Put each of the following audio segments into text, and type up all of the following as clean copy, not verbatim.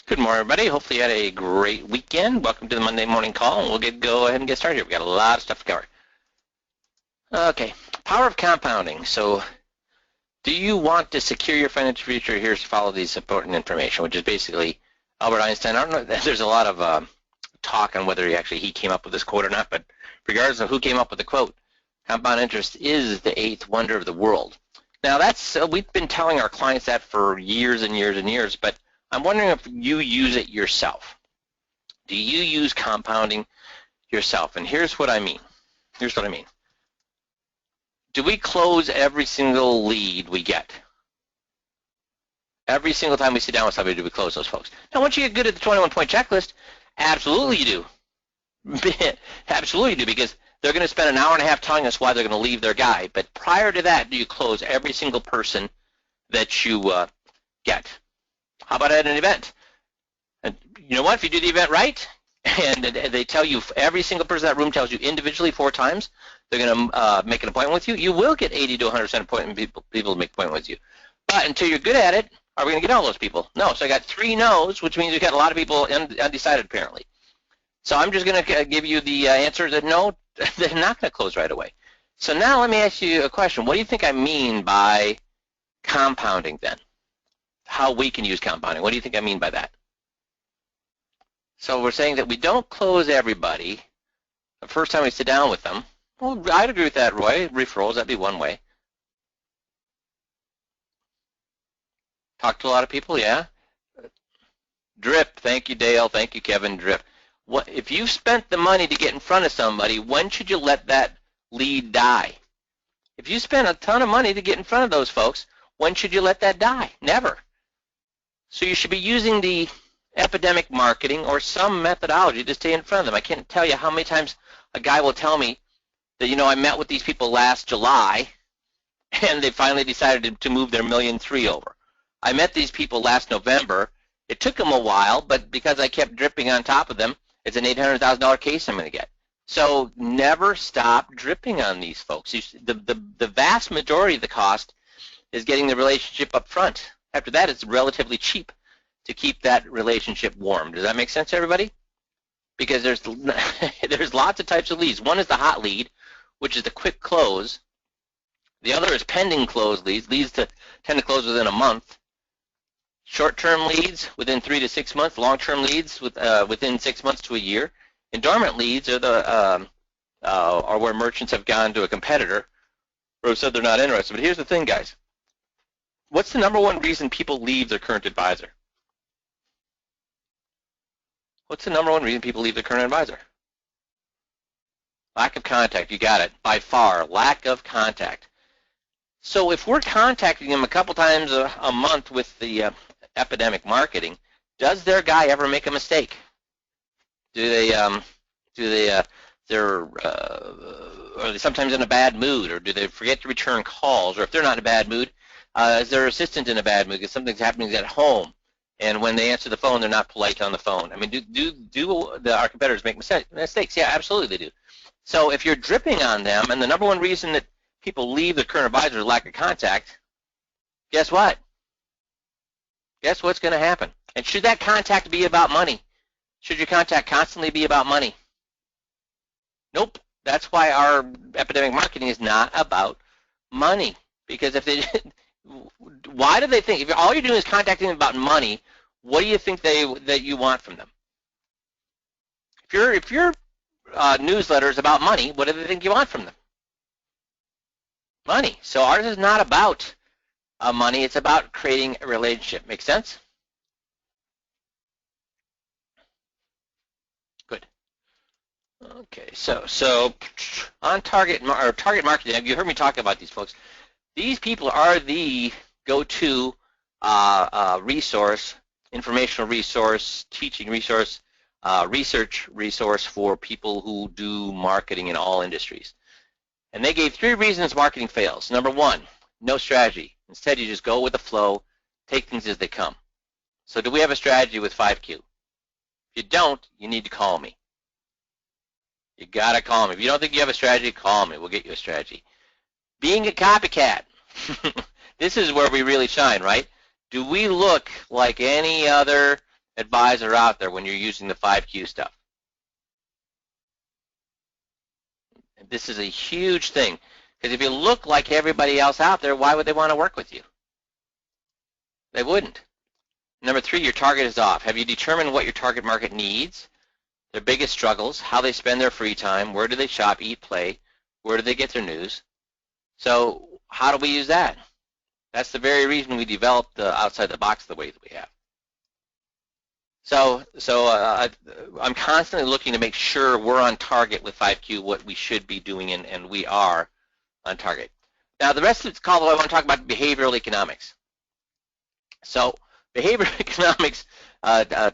Good morning, everybody. Hopefully you had a great weekend. Welcome to the Monday morning call, and we'll go ahead and get started here. We've got a lot of stuff to cover. Okay, power of compounding. So do you want to secure your financial future? Here's to follow these important information, which is basically Albert Einstein. I don't know, there's a lot of talk on whether he came up with this quote or not, but regardless of who came up with the quote, compound interest is the eighth wonder of the world. Now, we've been telling our clients that for years and years and years, but I'm wondering if you use it yourself. Do you use compounding yourself? And here's what I mean. Do we close every single lead we get? Every single time we sit down with somebody, do we close those folks? Now, once you get good at the 21-point checklist, absolutely you do. Absolutely you do, because they're going to spend an hour and a half telling us why they're going to leave their guy. But prior to that, do you close every single person that you get? How about at an event? And you know what? If you do the event right, and they tell you, every single person in that room tells you individually 4 times they're going to make an appointment with you, you will get 80 to 100% appointment people to make an appointment with you. But until you're good at it, are we going to get all those people? No. So I got 3 no's, which means we've got a lot of people undecided apparently. So I'm just going to give you the answer that no, they're not going to close right away. So now let me ask you a question. What do you think I mean by compounding then? How we can use compounding. What do you think I mean by that? So we're saying that we don't close everybody the first time we sit down with them. Well, I'd agree with that, Roy. Referrals, that'd be one way. Talk to a lot of people, yeah. Drip, thank you, Dale. Thank you, Kevin. Drip. What, if you've spent the money to get in front of somebody, when should you let that lead die? If you spent a ton of money to get in front of those folks, when should you let that die? Never. So you should be using the epidemic marketing or some methodology to stay in front of them. I can't tell you how many times a guy will tell me that, I met with these people last July and they finally decided to move their $1.3 million over. I met these people last November. It took them a while, but because I kept dripping on top of them, it's an $800,000 case I'm going to get. So never stop dripping on these folks. The vast majority of the cost is getting the relationship up front. After that, it's relatively cheap to keep that relationship warm. Does that make sense, everybody? Because there's lots of types of leads. One is the hot lead, which is the quick close. The other is pending close leads. Leads tend to close within a month. Short-term leads within 3 to 6 months. Long-term leads within 6 months to a year. And dormant leads are where merchants have gone to a competitor or have said they're not interested. But here's the thing, guys. What's the number one reason people leave their current advisor? What's the number one reason people leave their current advisor? Lack of contact. You got it. By far, lack of contact. So if we're contacting them a couple times a month with the epidemic marketing, does their guy ever make a mistake? Are they sometimes in a bad mood, or do they forget to return calls? Or if they're not in a bad mood, is their assistant in a bad mood because something's happening at home, and when they answer the phone, they're not polite on the phone? I mean, do our competitors make mistakes? Yeah, absolutely they do. So if you're dripping on them, and the number one reason that people leave their current advisor is lack of contact, guess what? Guess what's going to happen? And should that contact be about money? Should your contact constantly be about money? Nope. That's why our epidemic marketing is not about money. Because why do they think, if all you're doing is contacting them about money, what do you think that you want from them? If your newsletter is about money, what do they think you want from them? Money. So ours is not about money. It's about creating a relationship. Make sense? Good. Okay. So on target marketing, you heard me talk about these folks. These people are the go-to resource, informational resource, teaching resource, research resource for people who do marketing in all industries. And they gave 3 reasons marketing fails. Number 1, no strategy. Instead, you just go with the flow, take things as they come. So do we have a strategy with 5Q? If you don't, you need to call me. You got to call me. If you don't think you have a strategy, call me. We'll get you a strategy. Being a copycat. This is where we really shine, right? Do we look like any other advisor out there when you're using the 5Q stuff. This is a huge thing, because if you look like everybody else out there, why would they want to work with you? They wouldn't. Number 3, your target is off. Have you determined what your target market needs, their biggest struggles, how they spend their free time, where do they shop, eat, play, where do they get their news? So how do we use that? That's the very reason we developed the outside the box the way that we have. So I'm constantly looking to make sure we're on target with 5Q, what we should be doing, and we are on target. Now, the rest of it's called, I want to talk about behavioral economics. So behavioral economics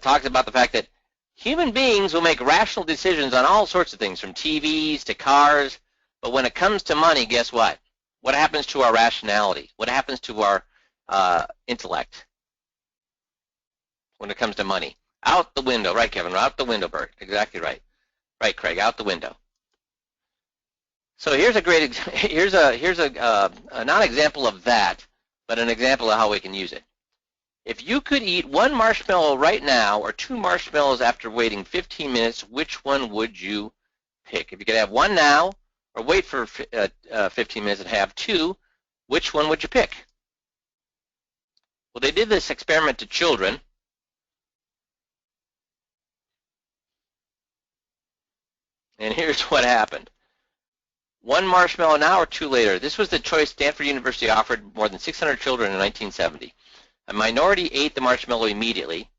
talks about the fact that human beings will make rational decisions on all sorts of things, from TVs to cars, but when it comes to money, guess what? What happens to our rationality? What happens to our intellect when it comes to money? Out the window, right, Kevin? Out the window, Bert. Exactly right. Right, Craig. Out the window. So here's a great, here's a not an example of that, but an example of how we can use it. If you could eat 1 marshmallow right now or 2 marshmallows after waiting 15 minutes, which one would you pick? If you could have 1 now or wait for 15 minutes and have 2, which one would you pick? Well, they did this experiment to children. And here's what happened. 1 marshmallow now or 2 later. This was the choice Stanford University offered more than 600 children in 1970. A minority ate the marshmallow immediately,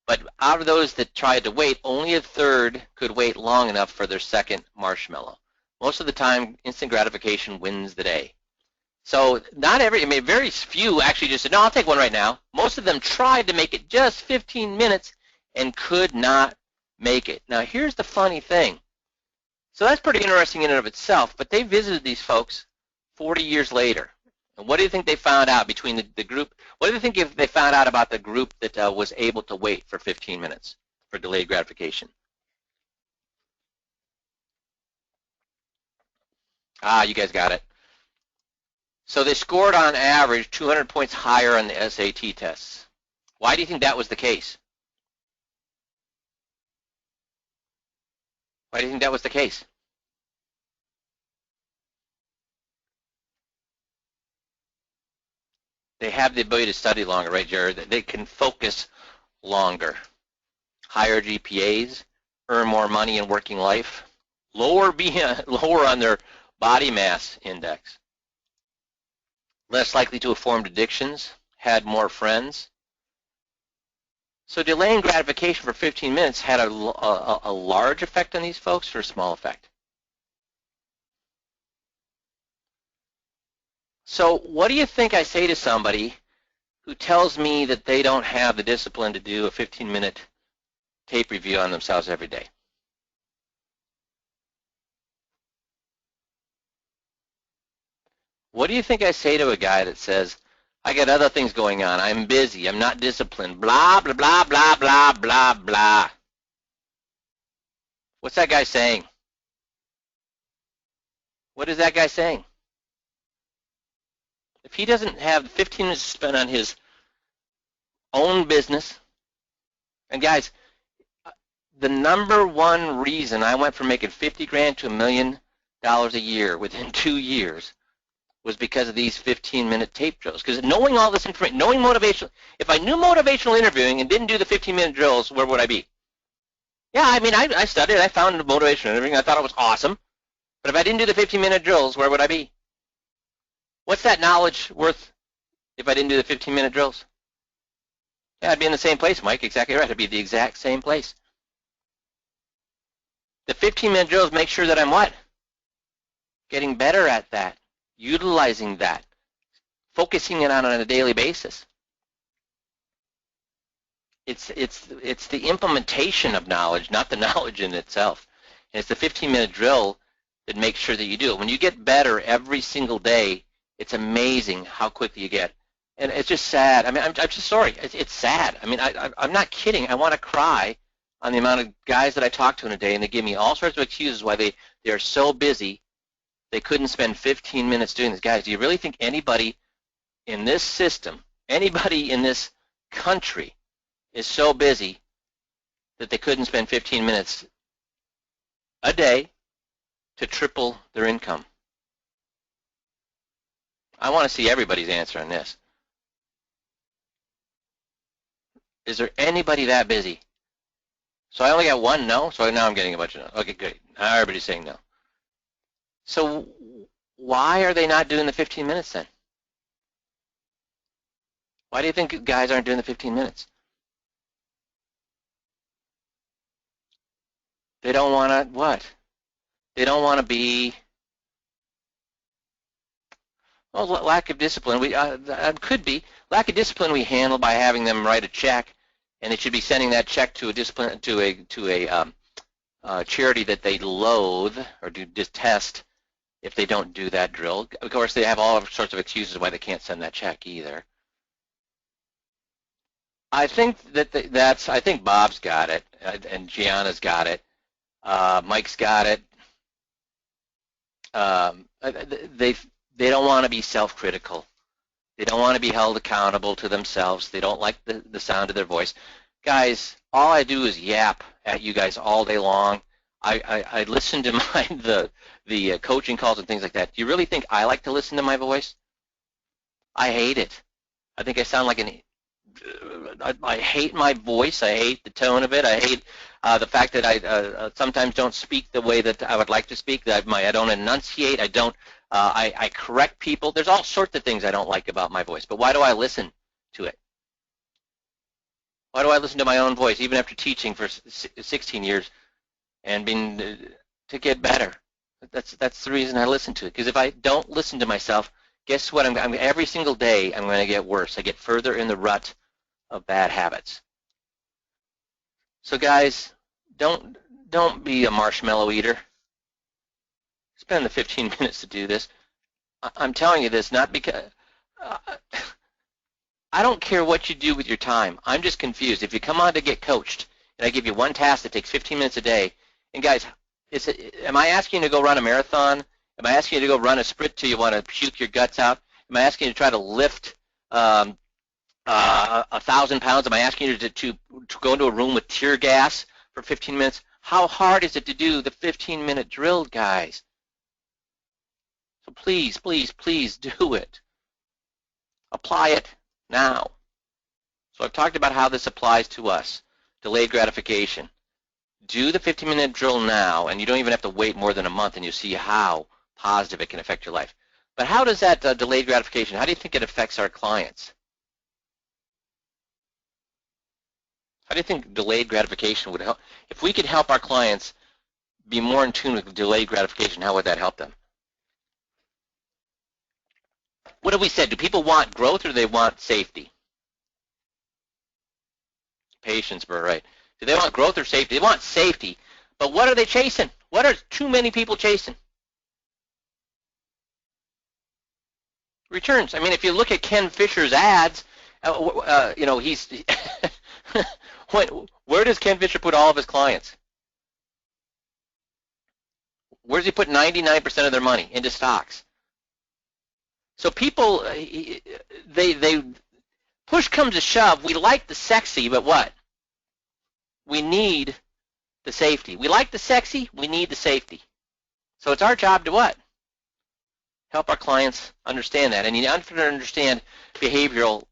but out of those that tried to wait, only a third could wait long enough for their second marshmallow. Most of the time, instant gratification wins the day. So not every, I mean, very few actually just said, no, I'll take 1 right now. Most of them tried to make it just 15 minutes and could not make it. Now, here's the funny thing. So that's pretty interesting in and of itself, but they visited these folks 40 years later. And what do you think they found out between the group? What do you think if they found out about the group that was able to wait for 15 minutes for delayed gratification? Ah, you guys got it. So they scored on average 200 points higher on the SAT tests. Why do you think that was the case? Why do you think that was the case? They have the ability to study longer, right, Jared? They can focus longer. Higher GPAs, earn more money in working life, lower on their body mass index, less likely to have formed addictions, had more friends. So delaying gratification for 15 minutes had a large effect on these folks or a small effect? So what do you think I say to somebody who tells me that they don't have the discipline to do a 15-minute tape review on themselves every day? What do you think I say to a guy that says, I got other things going on, I'm busy, I'm not disciplined, blah, blah, blah, blah, blah, blah, blah? What's that guy saying? What is that guy saying? If he doesn't have 15 minutes to spend on his own business, and guys, the #1 reason I went from making 50 grand to $1 million a year within 2 years was because of these 15-minute tape drills. Because knowing all this information, knowing motivational, if I knew motivational interviewing and didn't do the 15-minute drills, where would I be? Yeah, I mean, I studied, I found motivational interviewing, I thought it was awesome. But if I didn't do the 15-minute drills, where would I be? What's that knowledge worth if I didn't do the 15-minute drills? Yeah, I'd be in the same place, Mike. Exactly right. I'd be the exact same place. The 15-minute drills make sure that I'm what? Getting better at that, utilizing that, focusing it on a daily basis. It's the implementation of knowledge, not the knowledge in itself. And it's the 15-minute drill that makes sure that you do it. When you get better every single day, it's amazing how quickly you get. And it's just sad. I mean, I'm just sorry. It's sad. I mean, I'm not kidding. I want to cry on the amount of guys that I talk to in a day, and they give me all sorts of excuses why they are so busy they couldn't spend 15 minutes doing this. Guys, do you really think anybody in this system, anybody in this country is so busy that they couldn't spend 15 minutes a day to triple their income? I want to see everybody's answer on this. Is there anybody that busy? So I only got one no, so now I'm getting a bunch of no. Okay, good. Now everybody's saying no. So why are they not doing the 15 minutes then? Why do you think guys aren't doing the 15 minutes? They don't want to what? They don't want to be, well, lack of discipline. Could be lack of discipline. We handle by having them write a check, and they should be sending that check to a charity that they loathe or detest if they don't do that drill. Of course, they have all sorts of excuses why they can't send that check either. I think I think Bob's got it, and Gianna's got it. Mike's got it. They don't want to be self-critical. They don't want to be held accountable to themselves. They don't like the sound of their voice. Guys, all I do is yap at you guys all day long. I listen to the coaching calls and things like that. Do you really think I like to listen to my voice? I hate it. I think I sound like I hate my voice. I hate the tone of it. I hate the fact that I sometimes don't speak the way that I would like to speak. That I don't enunciate. I correct people. There's all sorts of things I don't like about my voice. But why do I listen to it? Why do I listen to my own voice, even after teaching for 16 years and being to get better? That's the reason I listen to it. Because if I don't listen to myself, guess what? Every single day I'm going to get worse. I get further in the rut of bad habits. So guys, don't be a marshmallow eater. Spend the 15 minutes to do this. I'm telling you this not because I don't care what you do with your time. I'm just confused. If you come on to get coached and I give you one task that takes 15 minutes a day, and guys, am I asking you to go run a marathon? Am I asking you to go run a sprint till you want to puke your guts out? Am I asking you to try to lift 1,000 pounds? Am I asking you to go into a room with tear gas for 15 minutes? How hard is it to do the 15-minute drill, guys? So please, please, please do it. Apply it now. So I've talked about how this applies to us. Delayed gratification. Do the 15-minute drill now, and you don't even have to wait more than a month, and you'll see how positive it can affect your life. But how does that delayed gratification, how do you think it affects our clients? How do you think delayed gratification would help? If we could help our clients be more in tune with delayed gratification, how would that help them? What have we said? Do people want growth or do they want safety? Patience, Burr, right. Do they want growth or safety? They want safety. But what are they chasing? What are too many people chasing? Returns. I mean, if you look at Ken Fisher's ads, he's where does Ken Fisher put all of his clients? Where does he put 99% of their money? Into stocks. So people, they push comes to shove. We like the sexy, but what? We need the safety. We like the sexy. We need the safety. So it's our job to what? Help our clients understand that. And you have to understand behavioral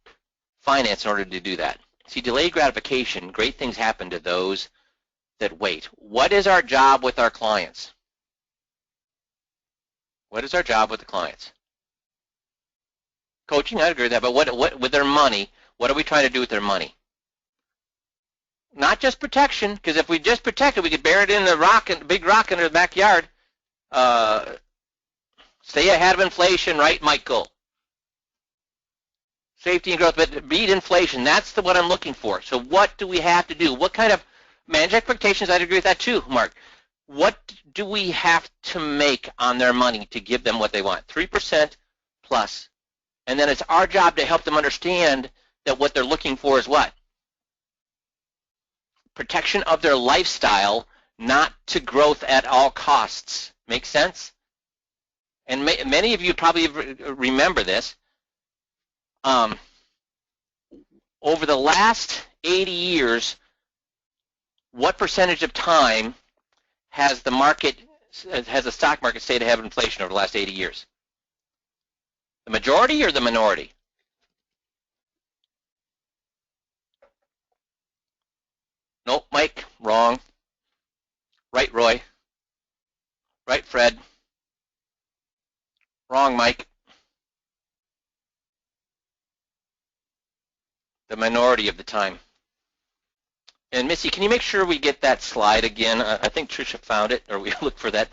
finance in order to do that. See, delayed gratification, great things happen to those that wait. What is our job with our clients? What is our job with the clients? Coaching, I agree with that, but what with their money, what are we trying to do with their money? Not just protection, because if we just protect it, we could bury it in the big rock in the backyard. Stay ahead of inflation, right, Michael? Safety and growth, but beat inflation. That's what I'm looking for. So what do we have to do? What kind of manage expectations? I'd agree with that too, Mark. What do we have to make on their money to give them what they want? 3% plus. And then it's our job to help them understand that what they're looking for is what? Protection of their lifestyle, not to growth at all costs. Make sense? And many of you probably remember this. Over the last 80 years, what percentage of time has the stock market stayed ahead of inflation over the last 80 years? The majority or the minority? Nope, Mike, wrong. Right, Roy. Right, Fred. Wrong, Mike. The minority of the time. And Missy, can you make sure we get that slide again? I think Tricia found it, or we look for that,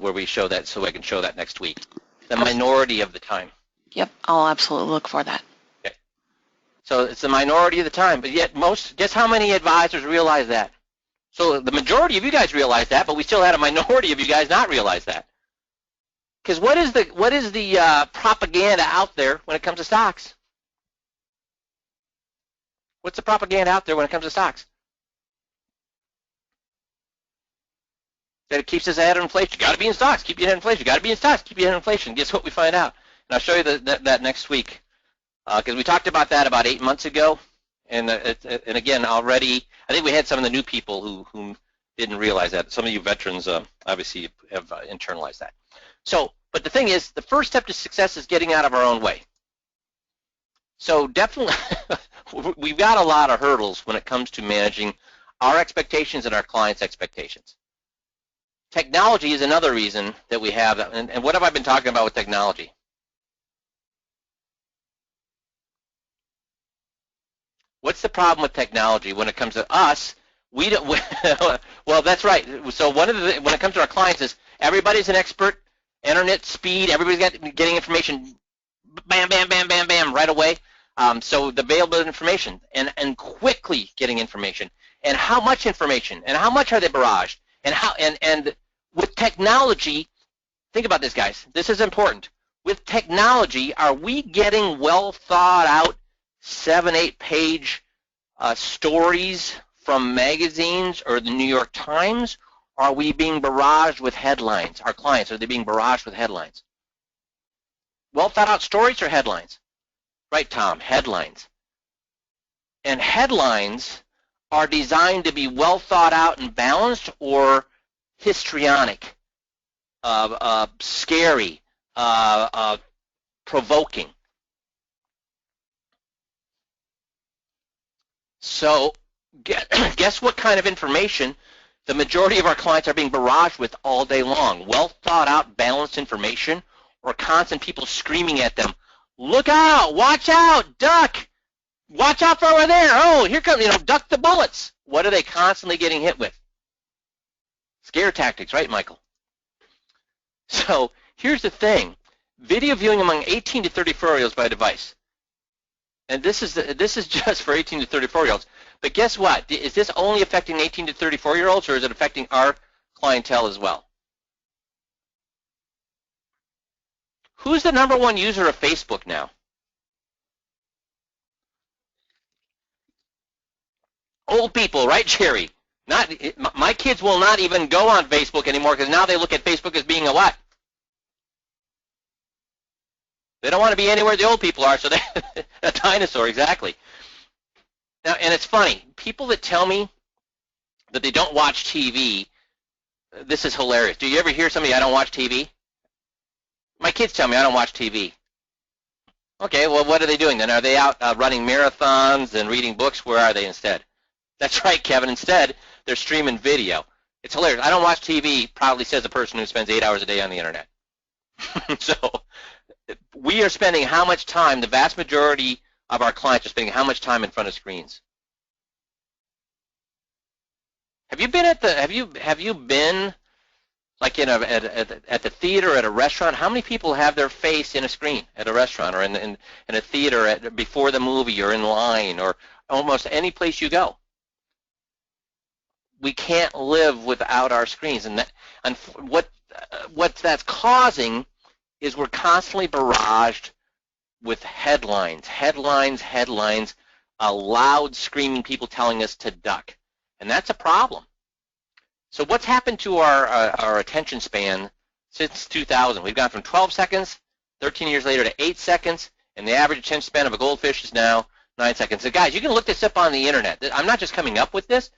where we show that, so I can show that next week. The minority of the time. Yep, I'll absolutely look for that. Okay. So it's the minority of the time, but yet guess how many advisors realize that? So the majority of you guys realize that, but we still had a minority of you guys not realize that. Because what is the propaganda out there when it comes to stocks? What's the propaganda out there when it comes to stocks? That it keeps us ahead of inflation. You got to be in stocks. Keep you ahead of inflation. You got to be in stocks. Keep you ahead of inflation. Guess what we find out? And I'll show you that next week, because we talked about that about 8 months ago, and again already, I think we had some of the new people who didn't realize that. Some of you veterans obviously have internalized that. So, but the thing is, the first step to success is getting out of our own way. So definitely, we've got a lot of hurdles when it comes to managing our expectations and our clients' expectations. Technology is another reason that we have, and what have I been talking about with technology? What's the problem with technology when it comes to us? We don't. Well, that's right. So one of the when it comes to our clients is everybody's an expert. Internet speed. Everybody's getting information. Bam, bam, bam, bam, bam, right away. So the available information and quickly getting information, and how much information, and how much are they barraged, and with technology, think about this, guys. This is important. With technology, are we getting well thought out 7-8 page stories from magazines or the New York Times? Or are we being barraged with headlines? Our clients, are they being barraged with headlines? Well thought out stories or headlines? Right, Tom, headlines. And headlines are designed to be well thought out and balanced, or histrionic, scary, provoking. So guess what kind of information the majority of our clients are being barraged with all day long? Well thought out, balanced information, or constant people screaming at them, look out, watch out, duck, watch out for over there, oh, here comes, duck the bullets. What are they constantly getting hit with? Scare tactics, right, Michael? So here's the thing. Video viewing among 18 to 34-year-olds by device. And this is just for 18 to 34-year-olds. But guess what? Is this only affecting 18 to 34-year-olds, or is it affecting our clientele as well? Who's the #1 user of Facebook now? Old people, right, Jerry? My kids will not even go on Facebook anymore because now they look at Facebook as being a what? They don't want to be anywhere the old people are, so they're a dinosaur, exactly. Now, and it's funny, people that tell me that they don't watch TV, this is hilarious. Do you ever hear somebody, I don't watch TV? My kids tell me I don't watch TV. Okay, well, what are they doing then? Are they out running marathons and reading books? Where are they instead? That's right, Kevin. Instead, they're streaming video. It's hilarious. I don't watch TV, proudly says a person who spends 8 hours a day on the internet. So we are spending how much time, the vast majority of our clients are spending how much time in front of screens? Have you been have you been like at the theater, at a restaurant? How many people have their face in a screen at a restaurant, or in a theater before the movie, or in line, or almost any place you go? We can't live without our screens, and what that's causing is we're constantly barraged with headlines, loud screaming people telling us to duck, and that's a problem. So what's happened to our attention span since 2000? We've gone from 12 seconds, 13 years later, to 8 seconds, and the average attention span of a goldfish is now 9 seconds. So guys, you can look this up on the internet. I'm not just coming up with this.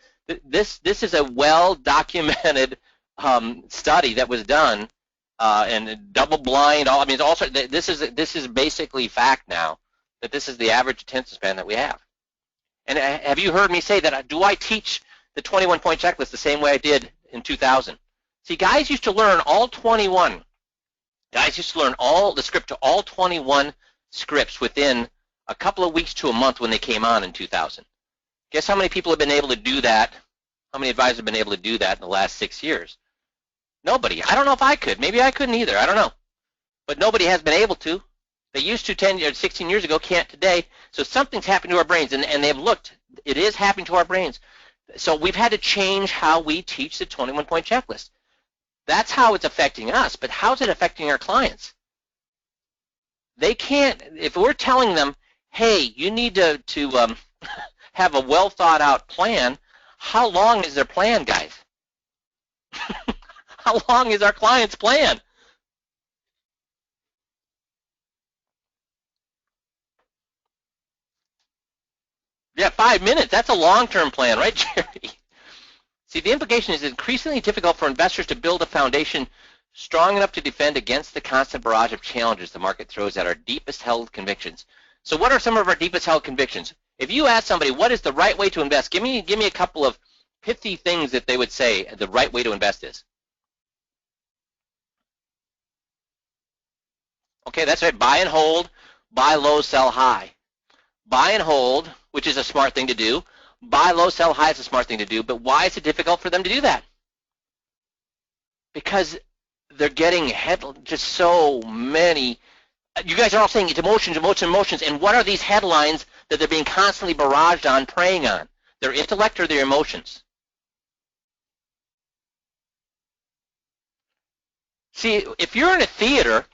This is a well-documented study that was done, and double-blind. I mean, it's also this is basically fact now that this is the average attention span that we have. And have you heard me say that? Do I teach the 21-point checklist the same way I did in 2000? See, guys used to learn all 21. Guys used to learn all the script to all 21 scripts within a couple of weeks to a month when they came on in 2000. Guess how many people have been able to do that? How many advisors have been able to do that in the last 6 years? Nobody. I don't know if I could. Maybe I couldn't either. I don't know. But nobody has been able to. They used to 10 or 16 years ago, can't today. So something's happened to our brains, and they've looked. It is happening to our brains. So we've had to change how we teach the 21-point checklist. That's how it's affecting us, but how's it affecting our clients? They can't, if we're telling them, hey, you need to have a well-thought-out plan, how long is their plan, guys? How long is our client's plan? Yeah, 5 minutes. That's a long-term plan, right, Jerry? See, the implication is it's increasingly difficult for investors to build a foundation strong enough to defend against the constant barrage of challenges the market throws at our deepest held convictions. So what are some of our deepest held convictions? If you ask somebody what is the right way to invest, give me a couple of pithy things that they would say the right way to invest is. Okay, that's right. Buy and hold, buy low, sell high. Buy and hold, which is a smart thing to do. Buy low, sell high is a smart thing to do, but why is it difficult for them to do that? Because they're getting just so many. You guys are all saying it's emotions, emotions, emotions, and what are these headlines that they're being constantly barraged on, preying on? Their intellect or their emotions? See, if you're in a theater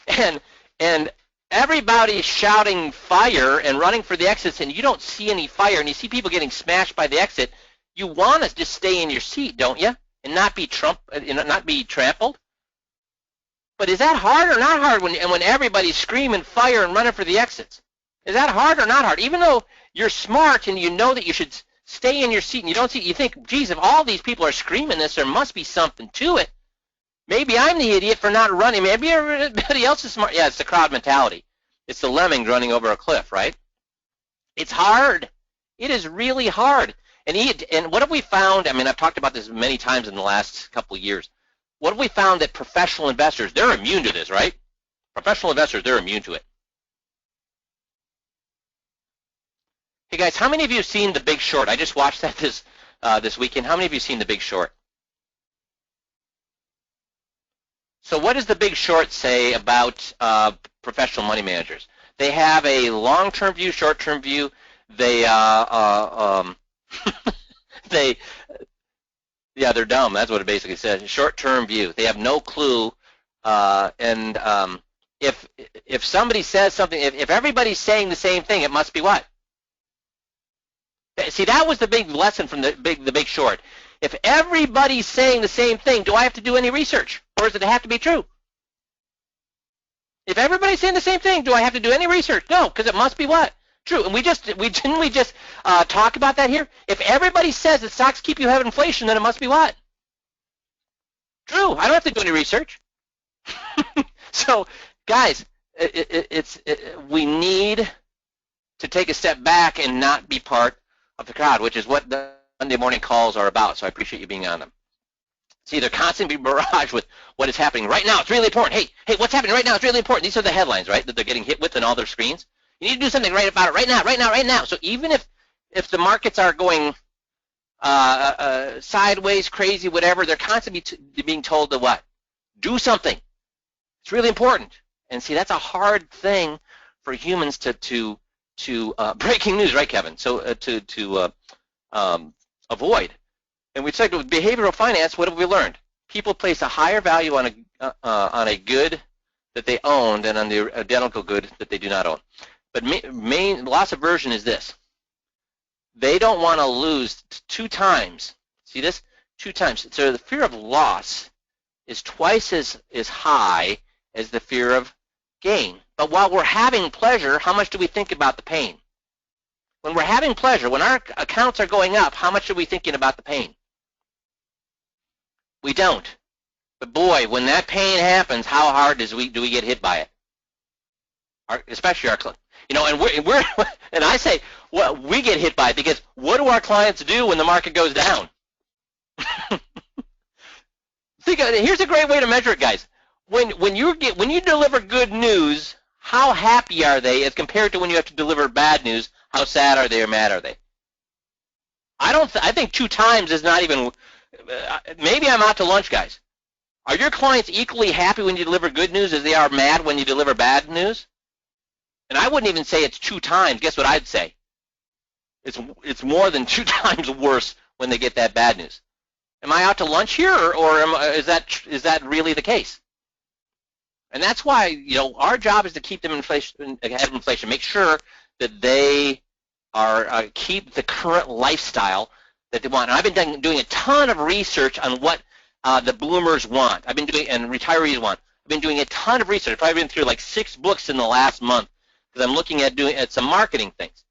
and everybody's shouting fire and running for the exits and you don't see any fire and you see people getting smashed by the exit, you want to just stay in your seat, don't you? And not be trampled? But is that hard or not hard when everybody's screaming fire and running for the exits? Is that hard or not hard? Even though you're smart and you know that you should stay in your seat and you don't see, you think, geez, if all these people are screaming this, there must be something to it. Maybe I'm the idiot for not running. Maybe everybody else is smart. Yeah, it's the crowd mentality. It's the lemming running over a cliff, right? It's hard. It is really hard. And what have we found? I mean, I've talked about this many times in the last couple of years. What have we found that professional investors, they're immune to this, right? Professional investors, they're immune to it. Hey, guys, how many of you have seen The Big Short? I just watched that this weekend. How many of you have seen The Big Short? So what does The Big Short say about professional money managers? They have a long-term view, short-term view. They're dumb. That's what it basically says. Short-term view. They have no clue. If somebody says something, if everybody's saying the same thing, it must be what? See, that was the big lesson from the Big Short. If everybody's saying the same thing, do I have to do any research, or does it have to be true? If everybody's saying the same thing, do I have to do any research? No, because it must be what? True. And didn't we just talk about that here? If everybody says that stocks keep you ahead of inflation, then it must be what? True. I don't have to do any research. So, guys, we need to take a step back and not be part of the crowd, which is what the Monday morning calls are about. So I appreciate you being on them. See, they're constantly barraged with what is happening right now. It's really important. Hey, what's happening right now? It's really important. These are the headlines, right, that they're getting hit with on all their screens. You need to do something right about it right now, right now, right now. So even if the markets are going sideways, crazy, whatever, they're constantly being told to what? Do something. It's really important. And see, that's a hard thing for humans to breaking news, right, Kevin? So to avoid. And we said with behavioral finance, what have we learned? People place a higher value on a good that they own than on the identical good that they do not own. But main loss aversion is this. They don't want to lose 2 times. See this? 2 times. So the fear of loss is twice as high as the fear of gain. But while we're having pleasure, how much do we think about the pain? When we're having pleasure, when our accounts are going up, how much are we thinking about the pain? We don't. But boy, when that pain happens, how hard do we get hit by it? Especially our, and we're and I say, well, we get hit by it because what do our clients do when the market goes down? Here's a great way to measure it, guys. When you deliver good news, how happy are they as compared to when you have to deliver bad news? How sad are they or mad are they? I think 2 times is not even. Maybe I'm out to lunch, guys. Are your clients equally happy when you deliver good news as they are mad when you deliver bad news? And I wouldn't even say it's 2 times. Guess what I'd say? It's more than 2 times worse when they get that bad news. Am I out to lunch here, or is that really the case? And that's why our job is to keep them ahead of inflation. Make sure that they are keep the current lifestyle that they want. And I've been doing a ton of research on what the boomers want. And retirees want. I've been doing a ton of research. I've probably been through like 6 books in the last month because I'm looking at some marketing things.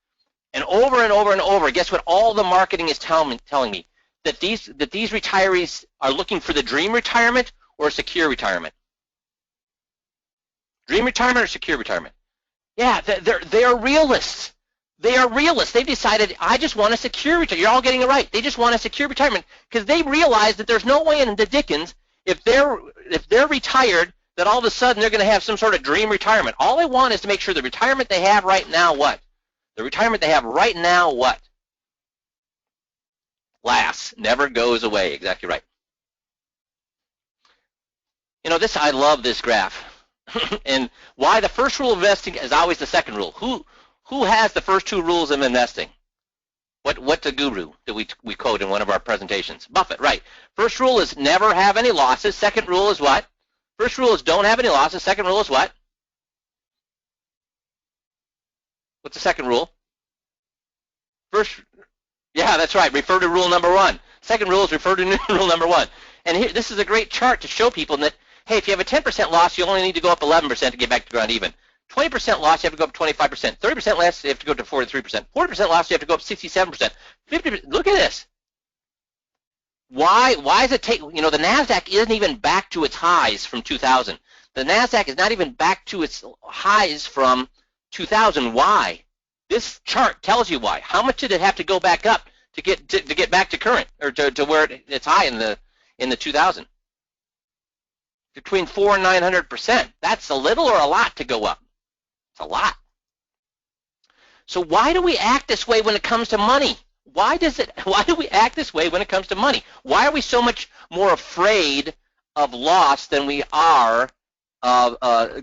And over and over and over, guess what? All the marketing is telling me that these retirees are looking for the dream retirement or a secure retirement. Dream retirement or secure retirement? Yeah, they are realists. They are realists. They've decided, I just want a secure retirement. You're all getting it right. They just want a secure retirement because they realize that there's no way in the dickens if they're retired that all of a sudden they're going to have some sort of dream retirement. All they want is to make sure the retirement they have right now what? The retirement they have right now what? Lasts, never goes away. Exactly right. I love this graph. And why the first rule of investing is always the second rule. Who has the first 2 rules of investing? What's a guru that we quote in one of our presentations? Buffett, right. First rule is never have any losses. Second rule is what? First rule is don't have any losses. Second rule is what? What's the second rule? Yeah, that's right. Refer to rule number 1. Second rule is refer to rule number 1. And here, this is a great chart to show people that, hey, if you have a 10% loss, you only need to go up 11% to get back to ground even. 20% loss, you have to go up 25%. 30% loss, you have to go up to 43%. 40% loss, you have to go up 67%. 50%. Look at this. Why is it take? The Nasdaq isn't even back to its highs from 2000. The Nasdaq is not even back to its highs from 2000. Why? This chart tells you why. How much did it have to go back up to get back to current or to where it's high in the 2000? Between 400 and 900%. That's a little or a lot to go up. It's a lot. So why do we act this way when it comes to money? Why do we act this way when it comes to money? Why are we so much more afraid of loss than we are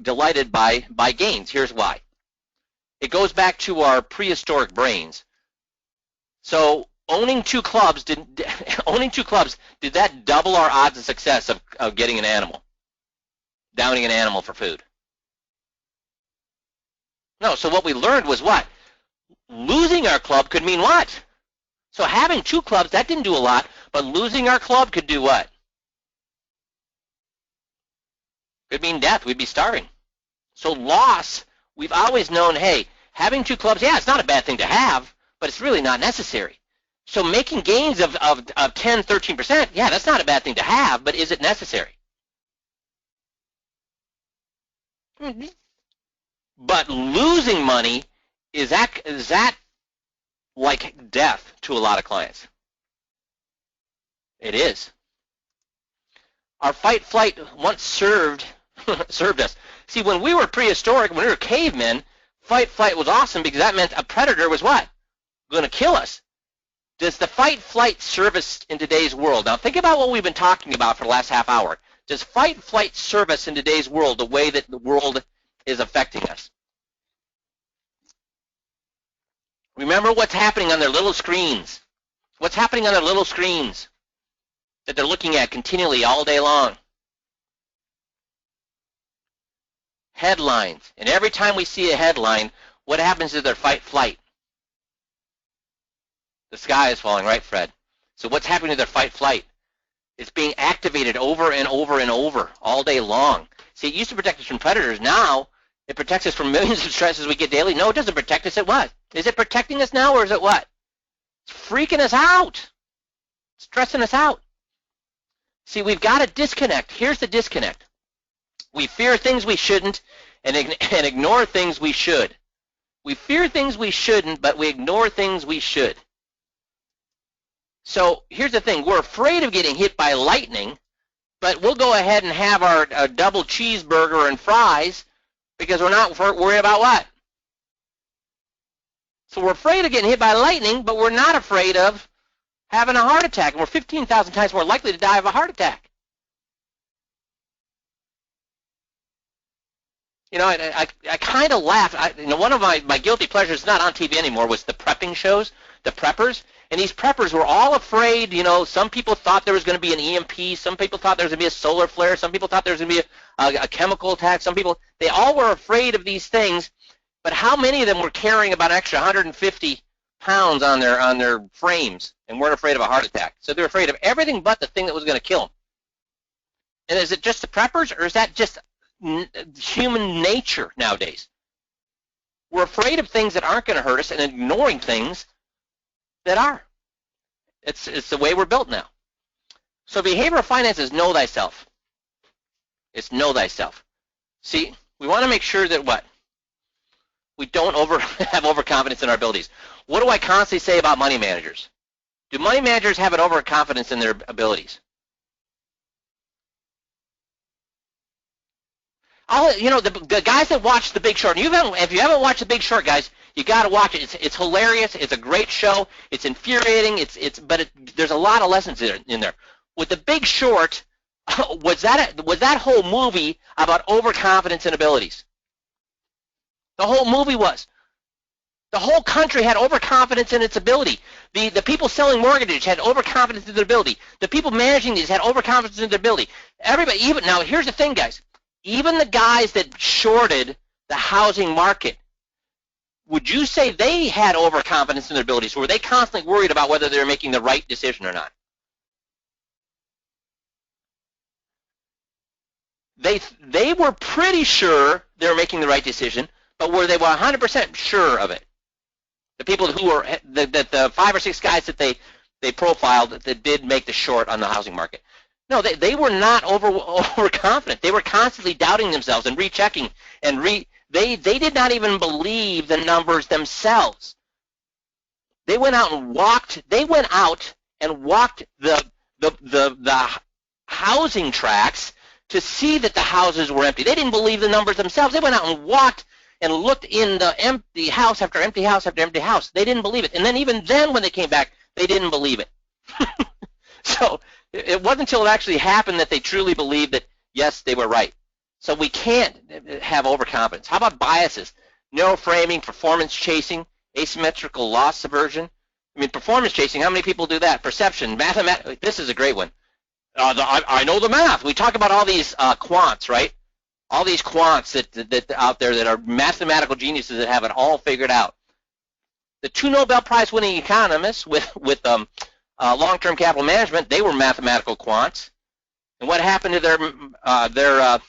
delighted by gains? Here's why. It goes back to our prehistoric brains. So owning 2 clubs, did that double our odds of success of getting an animal? Downing an animal for food? No, so what we learned was what? Losing our club could mean what? So having 2 clubs, that didn't do a lot, but losing our club could do what? Could mean death. We'd be starving. So loss, we've always known, hey, having 2 clubs, yeah, it's not a bad thing to have, but it's really not necessary. So making gains of 10, 13%, yeah, that's not a bad thing to have, but is it necessary? But losing money, is that like death to a lot of clients? It is. Our fight-flight once served us. See, when we were prehistoric, when we were cavemen, fight-flight was awesome because that meant a predator was what? Going to kill us. Does the fight-flight serve us in today's world? Now, think about what we've been talking about for the last half hour. Does fight-flight serve us in today's world the way that the world is affecting us? Remember what's happening on their little screens. What's happening on their little screens that they're looking at continually all day long? Headlines. And every time we see a headline, what happens to their fight-flight? The sky is falling, right, Fred? So what's happening to their fight-flight? It's being activated over and over and over all day long. See, it used to protect us from predators. Now, It protects us from millions of stresses we get daily. No, it doesn't protect us. It what? Is it protecting us now, or is it what? It's freaking us out. It's stressing us out. See, we've got a disconnect. Here's the disconnect. We fear things we shouldn't and ignore things we should. We fear things we shouldn't, but we ignore things we should. So here's the thing. We're afraid of getting hit by lightning, but we'll go ahead and have our double cheeseburger and fries because we're not worried about what? So we're afraid of getting hit by lightning, but we're not afraid of having a heart attack. And we're 15,000 times more likely to die of a heart attack. You know, I kind of laughed. One of my guilty pleasures, not on TV anymore, was the prepping shows, the preppers. And these preppers were all afraid. You know, some people thought there was going to be an EMP. Some people thought there was going to be a solar flare. Some people thought there was going to be a chemical attack. Some people, they all were afraid of these things. But how many of them were carrying about an extra 150 pounds on their frames and weren't afraid of a heart attack? So they're afraid of everything but the thing that was going to kill them. And is it just the preppers, or is that just human nature nowadays? We're afraid of things that aren't going to hurt us and ignoring things that are. It's the way we're built now. So behavioral finance is know thyself. It's know thyself. See, we want to make sure that what? We don't have overconfidence in our abilities. What do I constantly say about money managers? Do money managers have an overconfidence in their abilities? The guys that watch The Big Short, if you haven't watched The Big Short, guys, you got to watch it. It's hilarious. It's a great show. It's infuriating. But there's a lot of lessons in there. With The Big Short, was that whole movie about overconfidence and abilities? The whole movie was. The whole country had overconfidence in its ability. The people selling mortgages had overconfidence in their ability. The people managing these had overconfidence in their ability. Everybody, now here's the thing, guys. Even the guys that shorted the housing market, would you say they had overconfidence in their abilities? Or were they constantly worried about whether they were making the right decision or not? They were pretty sure they were making the right decision, but were they 100% sure of it? The people who were the 5 or 6 guys that they profiled that did make the short on the housing market. No, they were not overconfident. They were constantly doubting themselves and rechecking and they did not even believe the numbers themselves. They went out and walked the housing tracts to see that the houses were empty. They didn't believe the numbers themselves. They went out and walked and looked in the empty house after empty house after empty house. They didn't believe it. And then even then when they came back, they didn't believe it. So it wasn't until it actually happened that they truly believed that, yes, they were right. So we can't have overconfidence. How about biases? Narrow framing, performance chasing, asymmetrical loss aversion. I mean, performance chasing, how many people do that? Perception, mathematics. This is a great one. I know the math. We talk about all these quants, right? All these quants that out there that are mathematical geniuses that have it all figured out. The 2 Nobel Prize winning economists with long-term capital management, they were mathematical quants. And what happened to their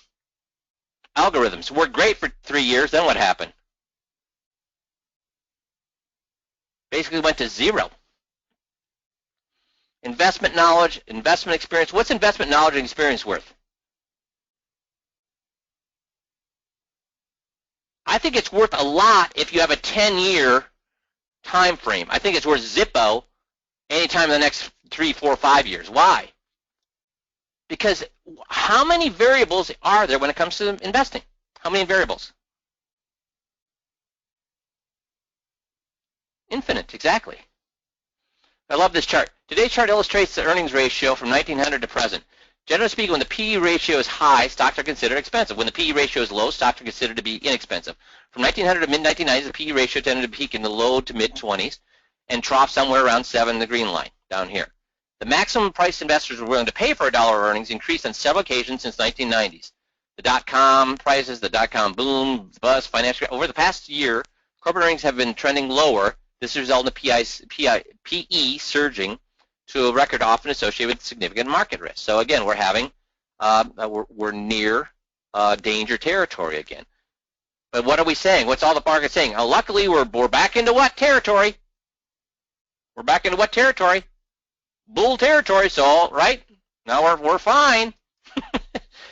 algorithms? Worked great for 3 years, then what happened? Basically went to zero. Investment knowledge, investment experience. What's investment knowledge and experience worth? I think it's worth a lot if you have a 10-year time frame. I think it's worth Zippo anytime in the next 3, 4, 5 years. Why? Because how many variables are there when it comes to investing? How many variables? Infinite, exactly. I love this chart. Today's chart illustrates the earnings ratio from 1900 to present. Generally speaking, when the PE ratio is high, stocks are considered expensive. When the PE ratio is low, stocks are considered to be inexpensive. From 1900 to mid-1990s, the PE ratio tended to peak in the low to mid-20s and trough somewhere around 7, the green line, down here. The maximum price investors were willing to pay for a dollar of earnings increased on several occasions since 1990s. The dot-com prices, the dot-com boom, bust, financial. Over the past year, corporate earnings have been trending lower. This resulted in PE surging to a record often associated with significant market risk. So again, we're having we're near danger territory again. But what are we saying? What's all the market saying? Oh, luckily, we're back into what territory? We're back into what territory? Bull territory, so, right? Now we're fine.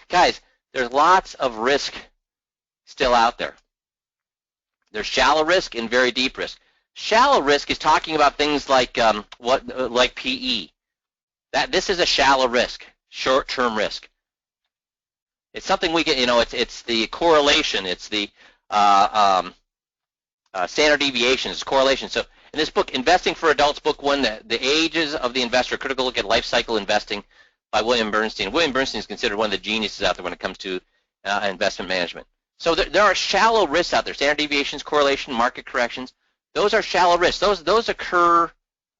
Guys, there's lots of risk still out there. There's shallow risk and very deep risk. Shallow risk is talking about things like like PE. This is a shallow risk, short-term risk. It's something we get, it's the correlation, it's the standard deviation, it's correlation. So in this book, Investing for Adults, book 1, the Ages of the Investor, Critical Look at Life Cycle Investing by William Bernstein. William Bernstein is considered one of the geniuses out there when it comes to investment management. So there are shallow risks out there, standard deviations, correlation, market corrections. Those are shallow risks. Those occur,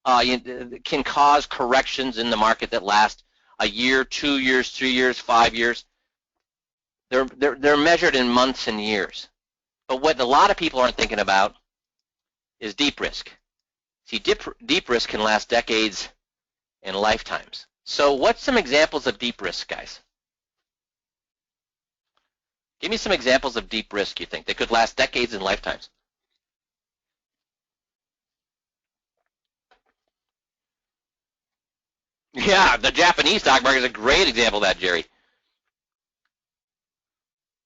can cause corrections in the market that last a year, 2 years, 3 years, 5 years. They're measured in months and years. But what a lot of people aren't thinking about is deep risk. See, deep risk can last decades and lifetimes. So what's some examples of deep risk, guys? Give me some examples of deep risk you think that could last decades and lifetimes. Yeah, the Japanese stock market is a great example of that, Jerry.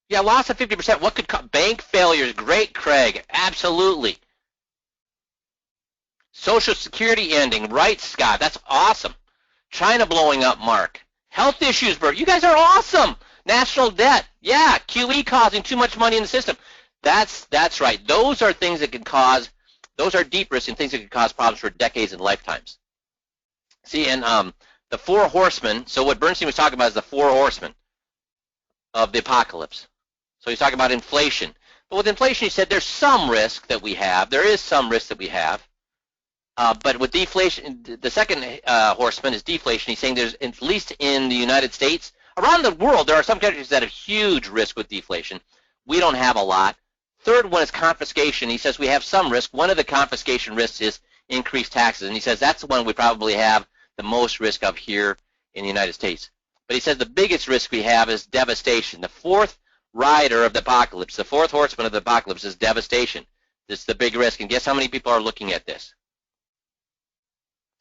Yeah, loss of 50%. What could bank failures? Great, Craig. Absolutely. Social Security ending. Right, Scott. That's awesome. China blowing up, Mark. Health issues, Bert. You guys are awesome. National debt. Yeah, QE causing too much money in the system. That's right. Those are things that can cause, those are deep risks and things that can cause problems for decades and lifetimes. See, and the 4 horsemen, so what Bernstein was talking about is the 4 horsemen of the apocalypse. So he's talking about inflation. But with inflation, he said there's some risk that we have. There is some risk that we have. But with deflation, the second horseman is deflation. He's saying there's, at least in the United States, around the world, there are some countries that have huge risk with deflation. We don't have a lot. Third one is confiscation. He says we have some risk. One of the confiscation risks is increased taxes. And he says that's the one we probably have the most risk of here in the United States. But he says the biggest risk we have is devastation. The 4th rider of the apocalypse, the 4th horseman of the apocalypse is devastation. This is the big risk. And guess how many people are looking at this?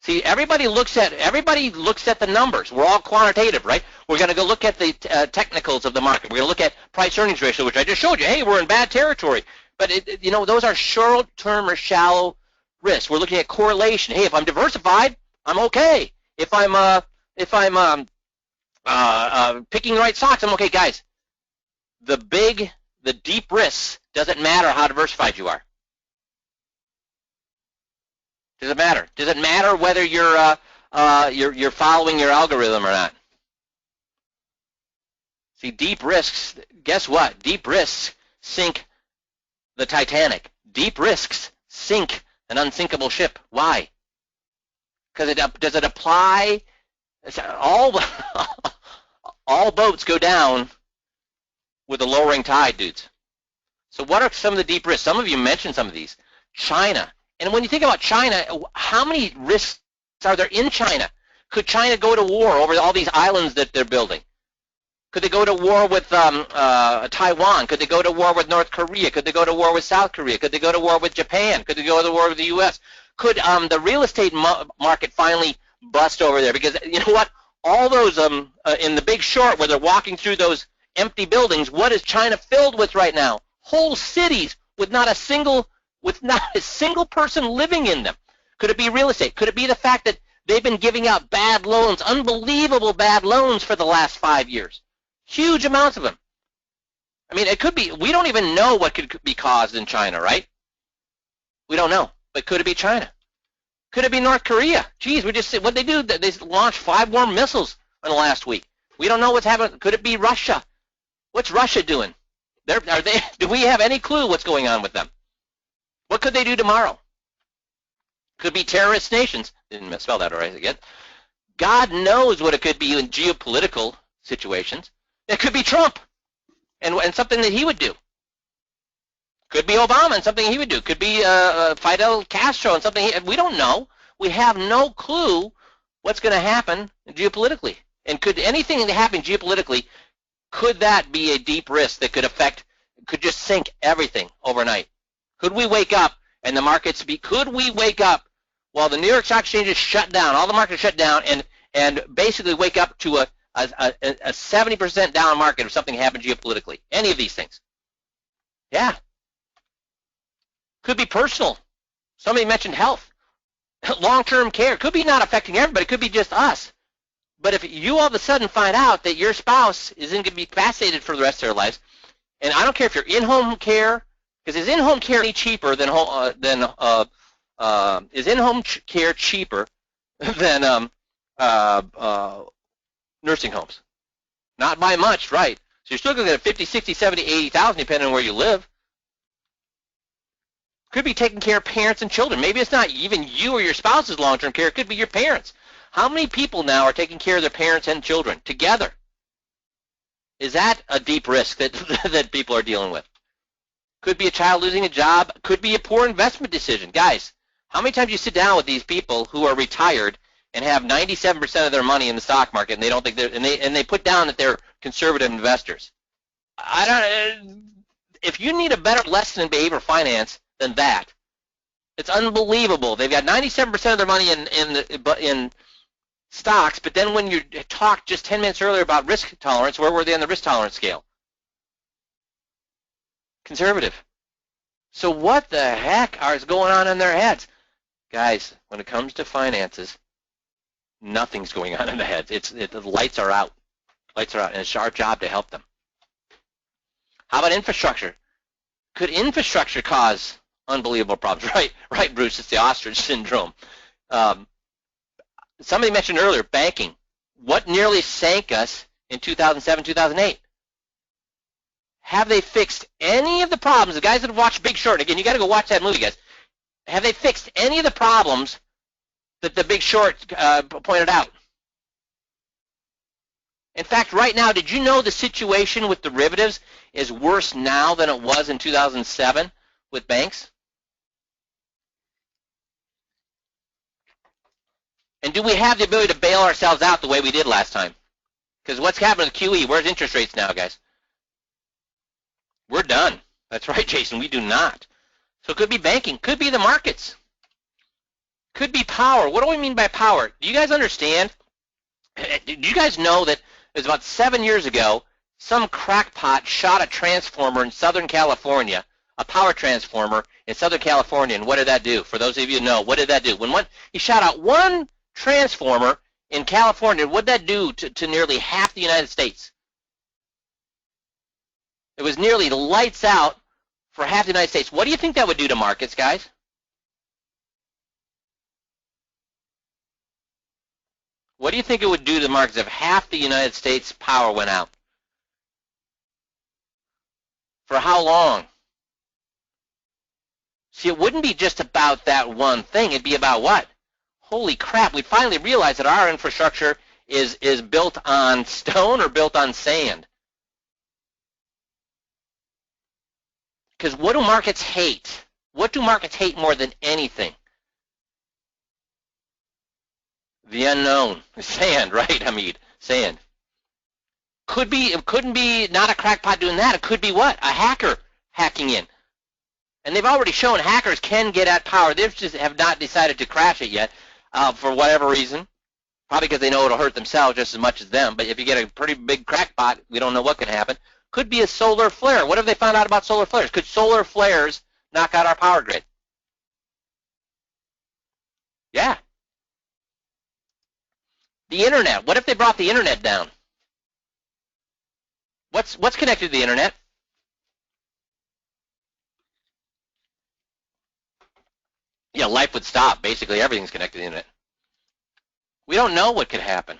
See, everybody looks at the numbers. We're all quantitative, right? We're going to go look at the technicals of the market. We're going to look at price-earnings ratio, which I just showed you. Hey, we're in bad territory. But, those are short-term or shallow risks. We're looking at correlation. Hey, if I'm diversified, I'm okay. If I'm picking the right stocks, I'm okay. Guys, the deep risks doesn't matter how diversified you are. Does it matter? Does it matter whether you're following your algorithm or not? See, deep risks, guess what? Deep risks sink the Titanic. Deep risks sink an unsinkable ship. Why? Because does it apply? All boats go down with a lowering tide, dudes. So what are some of the deep risks? Some of you mentioned some of these. China. And when you think about China, how many risks are there in China? Could China go to war over all these islands that they're building? Could they go to war with Taiwan? Could they go to war with North Korea? Could they go to war with South Korea? Could they go to war with Japan? Could they go to war with the U.S.? Could the real estate market finally bust over there? Because you know what? All those in the Big Short, where they're walking through those empty buildings, what is China filled with right now? Whole cities with not a single person living in them. Could it be real estate? Could it be the fact that they've been giving out bad loans, unbelievable bad loans for the last 5 years? Huge amounts of them. I mean, it could be, we don't even know what could be caused in China, right? We don't know. But could it be China? Could it be North Korea? Geez, what they do, they launched 5 more missiles in the last week. We don't know what's happening. Could it be Russia? What's Russia doing? Do we have any clue what's going on with them? What could they do tomorrow? Could be terrorist nations. Didn't spell that right again. God knows what it could be in geopolitical situations. It could be Trump and something that he would do. Could be Obama and something he would do. Could be Fidel Castro and something we don't know. We have no clue what's going to happen geopolitically. And could anything that happen geopolitically, could that be a deep risk that could affect could just sink everything overnight. Could we wake up and the markets could we wake up while the New York Stock Exchange is shut down, all the markets shut down, and basically wake up to a 70% down market if something happened geopolitically? Any of these things. Yeah. Could be personal. Somebody mentioned health. Long-term care. Could be not affecting everybody. It could be just us. But if you all of a sudden find out that your spouse isn't going to be capacitated for the rest of their lives, and I don't care if you're in-home care, because is in-home care any cheaper than is in-home care cheaper than nursing homes? Not by much, right? So you're still going to get 50, 60, 70, 80,000 depending on where you live. Could be taking care of parents and children. Maybe it's not even you or your spouse's long-term care. It could be your parents. How many people now are taking care of their parents and children together? Is that a deep risk that that people are dealing with? Could be a child losing a job. Could be a poor investment decision. Guys, how many times you sit down with these people who are retired and have 97% of their money in the stock market, and they don't think they're and they put down that they're conservative investors? If you need a better lesson in behavioral finance than that, it's unbelievable. They've got 97% of their money in stocks, but then when you talked just 10 minutes earlier about risk tolerance, where were they on the risk tolerance scale? Conservative. So what the heck is going on in their heads? Guys, when it comes to finances, nothing's going on in the heads. The lights are out. Lights are out, and it's our job to help them. How about infrastructure? Could infrastructure cause unbelievable problems? Right, Bruce, it's the ostrich syndrome. Somebody mentioned earlier, banking. What nearly sank us in 2007, 2008? Have they fixed any of the problems? The guys that have watched Big Short, again, you got to go watch that movie, guys. Have they fixed any of the problems that the Big Short pointed out? In fact, right now, did you know the situation with derivatives is worse now than it was in 2007 with banks? And do we have the ability to bail ourselves out the way we did last time? Because what's happening with QE? Where's interest rates now, guys? We're done. That's right, Jason. We do not. So it could be banking. Could be the markets. Could be power. What do we mean by power? Do you guys understand? Do you guys know that it was about 7 years ago, some crackpot shot a transformer in Southern California, a power transformer in Southern California, and what did that do? For those of you who know, what did that do? He shot out one transformer in California, what did that do to nearly half the United States? It was nearly lights out for half the United States. What do you think that would do to markets, guys? What do you think it would do to the markets if half the United States power went out? For how long? See, it wouldn't be just about that one thing. It'd be about what? Holy crap, we finally realized that our infrastructure is built on stone or built on sand. Because what do markets hate? What do markets hate more than anything? The unknown. Sand, right, Hamid? Sand. It couldn't be not a crackpot doing that. It could be what? A hacker hacking in. And they've already shown hackers can get at power. They just have not decided to crash it yet for whatever reason. Probably because they know it'll hurt themselves just as much as them. But if you get a pretty big crackpot, we don't know what can happen. Could be a solar flare. What have they found out about solar flares? Could solar flares knock out our power grid? Yeah. The internet. What if they brought the internet down? What's connected to the internet? Yeah, life would stop. Basically, everything's connected to the internet. We don't know what could happen.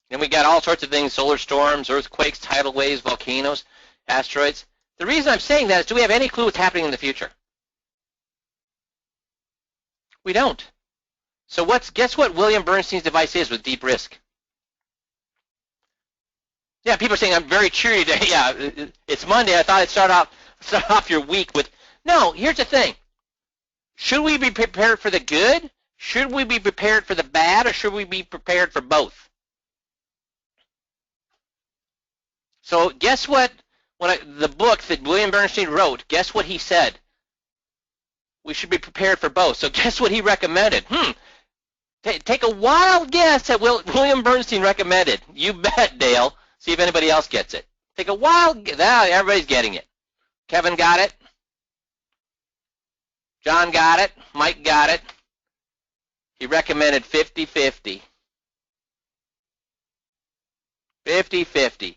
And we got all sorts of things, solar storms, earthquakes, tidal waves, volcanoes, asteroids. The reason I'm saying that is, do we have any clue what's happening in the future? We don't. So guess what William Bernstein's device is with deep risk? Yeah, people are saying I'm very cheery today. Yeah, it's Monday. I thought I'd start off your week with, no, here's the thing. Should we be prepared for the good? Should we be prepared for the bad? Or should we be prepared for both? So guess what the book that William Bernstein wrote, guess what he said? We should be prepared for both. So guess what he recommended? Take a wild guess at William Bernstein recommended. You bet, Dale. See if anybody else gets it. Take a wild guess. Everybody's getting it. Kevin got it. John got it. Mike got it. He recommended 50-50. 50-50.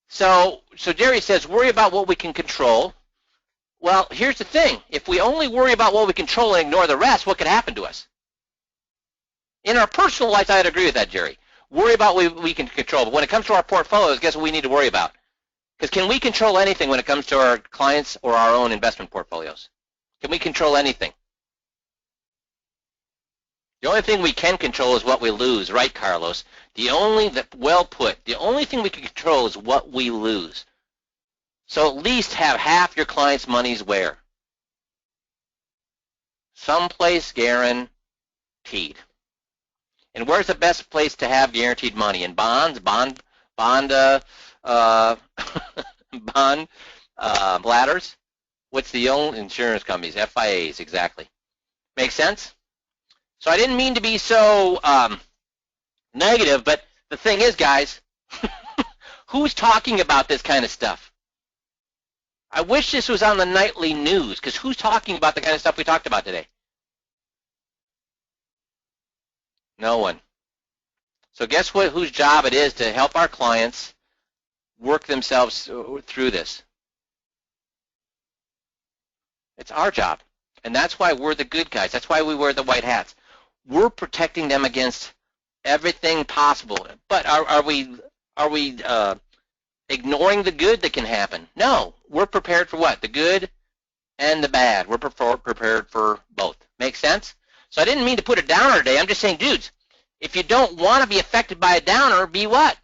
So Jerry says, worry about what we can control. Well, here's the thing. If we only worry about what we control and ignore the rest, what could happen to us? In our personal lives, I'd agree with that, Jerry. Worry about what we can control. But when it comes to our portfolios, guess what we need to worry about? Because can we control anything when it comes to our clients or our own investment portfolios? Can we control anything? The only thing we can control is what we lose, right, Carlos? Well put. The only thing we can control is what we lose. So at least have half your clients' monies where? Someplace guaranteed. And where's the best place to have guaranteed money? In bonds, bond bladders? What's the only insurance companies? FIAs, exactly. Make sense? So I didn't mean to be so negative, but the thing is, guys, who's talking about this kind of stuff? I wish this was on the nightly news, because who's talking about the kind of stuff we talked about today? No one. So guess what? Whose job it is to help our clients work themselves through this? It's our job. And that's why we're the good guys. That's why we wear the white hats. We're protecting them against everything possible. But are we ignoring the good that can happen? No. We're prepared for what? The good and the bad. We're prepared for both. Make sense? So I didn't mean to put a downer today. I'm just saying, dudes, if you don't want to be affected by a downer, be what?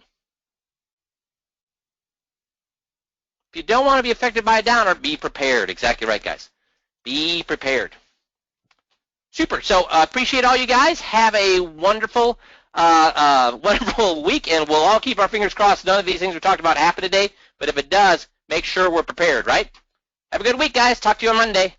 If you don't want to be affected by a downer, be prepared. Exactly right, guys. Be prepared. Super. So appreciate all you guys. Have a wonderful, wonderful week, and we'll all keep our fingers crossed none of these things we talked about happen today. But if it does, make sure we're prepared, right? Have a good week, guys. Talk to you on Monday.